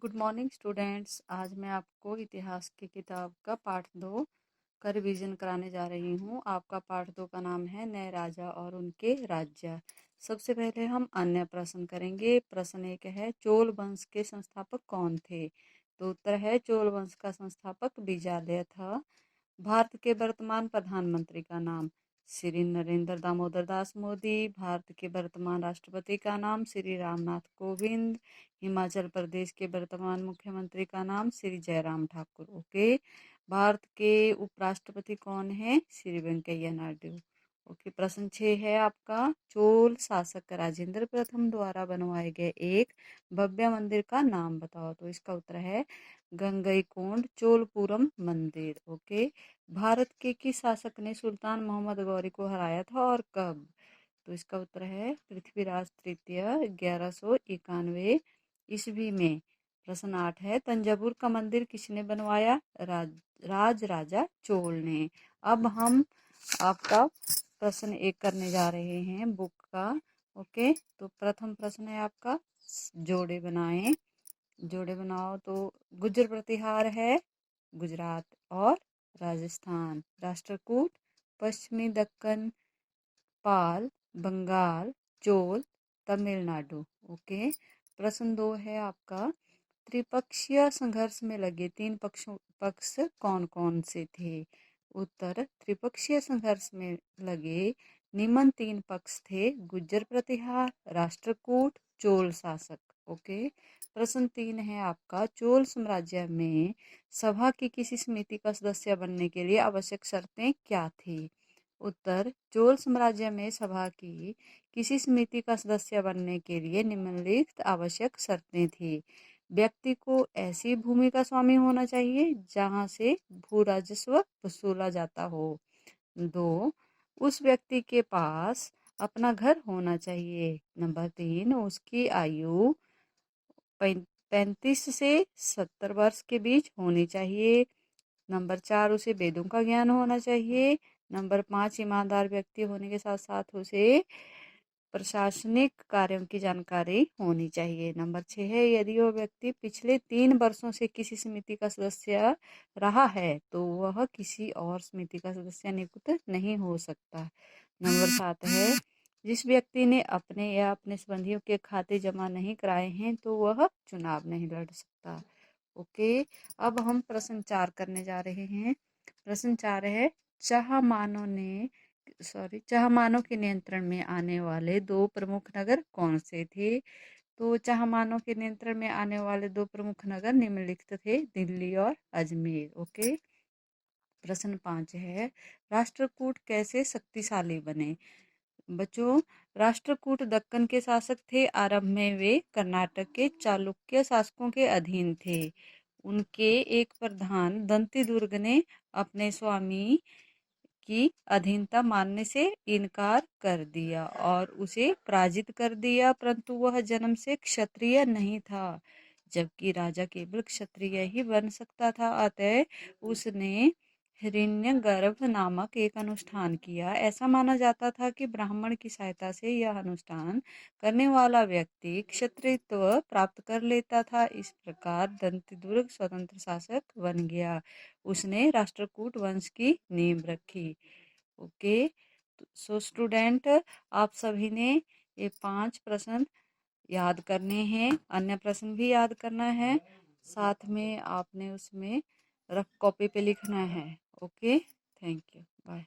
Good morning students. आज मैं आपको इतिहास की किताब का पाठ 2 का रिवीजन कराने जा रही हूँ। आपका पाठ 2 का नाम है नए राजा और उनके राज्य। सबसे पहले हम अन्य प्रश्न करेंगे। प्रश्न 1 है, चोल वंश के संस्थापक कौन थे? तो उत्तर है, चोल वंश का संस्थापक विजयालय था। भारत के वर्तमान प्रधानमंत्री का नाम श्री नरेंद्र दामोदर दास मोदी। भारत के वर्तमान राष्ट्रपति का नाम श्री रामनाथ कोविंद। हिमाचल प्रदेश के वर्तमान मुख्यमंत्री का नाम श्री जयराम ठाकुर। ओके। भारत के उपराष्ट्रपति कौन है? श्री वेंकैया नायडू। ओके। प्रश्न 6 है आपका, चोल शासक राजेंद्र प्रथम द्वारा बनवाए गए एक भव्य मंदिर का नाम बताओ। तो इसका उत्तर है गंगईकोंड चोलपुरम मंदिर। ओके। भारत के किस शासक ने सुल्तान मोहम्मद गौरी को हराया था और कब? तो इसका उत्तर है पृथ्वीराज तृतीय 1191 ईस्वी में। प्रश्न 8 है, तंजावुर का मंदिर किसने बनवाया? राजा चोल ने। अब हम आपका प्रश्न 1 करने जा रहे हैं बुक का। ओके। तो प्रथम प्रश्न है आपका, जोड़े बनाएं। जोड़े बनाओ। तो गुर्जर प्रतिहार है गुजरात और राजस्थान। राष्ट्रकूट पश्चिमी दक्कन, पाल बंगाल, चोल तमिलनाडु। ओके। प्रश्न 2 है आपका, त्रिपक्षीय संघर्ष में लगे 3 पक्ष कौन कौन से थे? उत्तर, त्रिपक्षीय संघर्ष में लगे निम्न 3 पक्ष थे, गुर्जर प्रतिहार, राष्ट्रकूट, चोल शासक। ओके। प्रश्न 3 है आपका, चोल साम्राज्य में सभा की किसी समिति का सदस्य बनने के लिए आवश्यक शर्तें क्या थी? उत्तर, चोल साम्राज्य में सभा की किसी समिति का सदस्य बनने के लिए निम्नलिखित आवश्यक शर्तें थी। व्यक्ति को ऐसी भूमि का स्वामी होना चाहिए जहां से भू राजस्व वसूला जाता हो। 2, उस व्यक्ति के पास अपना घर होना चाहिए। नंबर 3, उसकी आयु 35 से 70 वर्ष के बीच होनी चाहिए। नंबर 4, उसे वेदों का ज्ञान होना चाहिए। नंबर 5, ईमानदार व्यक्ति होने के साथ साथ उसे प्रशासनिक कार्यों की जानकारी होनी चाहिए। नंबर 6 है, यदि वह व्यक्ति पिछले 3 वर्षों से किसी समिति का सदस्य रहा है तो वह किसी और समिति का सदस्य नियुक्त नहीं हो सकता। नंबर 7 है, जिस व्यक्ति ने अपने या अपने संबंधियों के खाते जमा नहीं कराए हैं तो वह चुनाव नहीं लड़ सकता। ओके। अब हम प्रश्न 4 करने जा रहे हैं। प्रश्न 4 है, चाहमानों के नियंत्रण में आने वाले 2 प्रमुख नगर कौन से थे? तो चाहमानों के नियंत्रण में आने वाले 2 प्रमुख नगर निम्नलिखित थे, दिल्ली और अजमेर। ओके। प्रश्न 5 है, राष्ट्रकूट कैसे शक्तिशाली बने? बच्चों, राष्ट्रकूट दक्कन के शासक थे। आरंभ में वे कर्नाटक के चालुक्य शासकों के अधीन थे। उनके एक प्रधान दंती दुर्ग ने अपने स्वामी की अधीनता मानने से इनकार कर दिया और उसे पराजित कर दिया, परंतु वह जन्म से क्षत्रिय नहीं था, जबकि राजा केवल क्षत्रिय ही बन सकता था। अतः उसने हिरण्यगर्भ नामक एक अनुष्ठान किया। ऐसा माना जाता था कि ब्राह्मण की सहायता से यह अनुष्ठान करने वाला व्यक्ति क्षत्रियत्व प्राप्त कर लेता था। इस प्रकार दंतीदुर्ग स्वतंत्र शासक बन गया। उसने राष्ट्रकूट वंश की नींव रखी। ओके। सो स्टूडेंट, आप सभी ने ये 5 प्रश्न याद करने हैं, अन्य प्रश्न भी याद करना है, साथ में आपने उसमें रफ कॉपी पे लिखना है। ओके। Thank you. बाय।